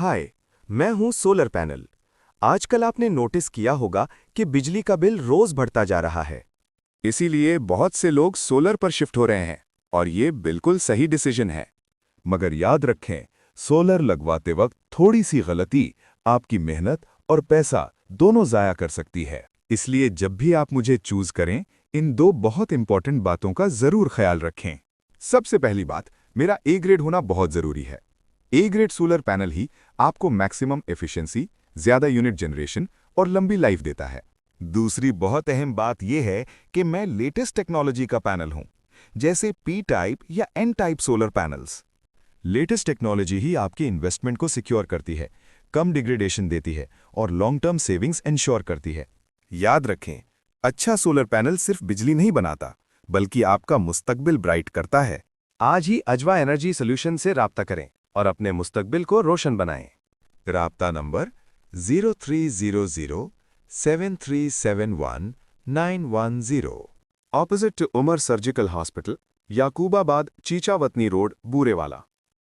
हाय, मैं हूं solar panel. आजकल आपने नोटिस किया होगा कि बिजली का बिल रोज बढ़ता जा रहा है। इसीलिए बहुत से लोग सोलर पर शिफ्ट हो रहे हैं और ये बिल्कुल सही डिसीजन है। मगर याद रखें, सोलर लगवाते वक्त थोड़ी सी गलती आपकी मेहनत और पैसा दोनों ज़ाया कर सकती है। इसलिए जब भी आप मुझे चूज करें, इन दो बहुत इंपॉर्टेंट बातों का जरूर ख्याल रखें। सबसे पहली बात, मेरा ए ग्रेड होना बहुत जरूरी है। ए ग्रेड सोलर पैनल ही आपको मैक्सिमम एफिशिएंसी, ज्यादा यूनिट जनरेशन और लंबी लाइफ देता है। दूसरी बहुत अहम बात यह है कि मैं लेटेस्ट टेक्नोलॉजी का पैनल हूं, जैसे पी टाइप या N type solar panels. Latest technology ही आपकी इन्वेस्टमेंट को सिक्योर करती है, कम डिग्रेडेशन देती है और लॉन्ग टर्म सेविंग्स इंश्योर करती है। याद रखें, अच्छा सोलर पैनल सिर्फ बिजली नहीं बनाता, बल्कि आपका मुस्तकबिल ब्राइट करता है। आज ही अजवा एनर्जी सॉल्यूशन से राब्ता करें और अपने मुस्तकबिल को रोशन बनाएं। राब्ता number 030073719110। Opposite to Umar surgical hospital, Yakubabad, Chichawatni road, Burewala.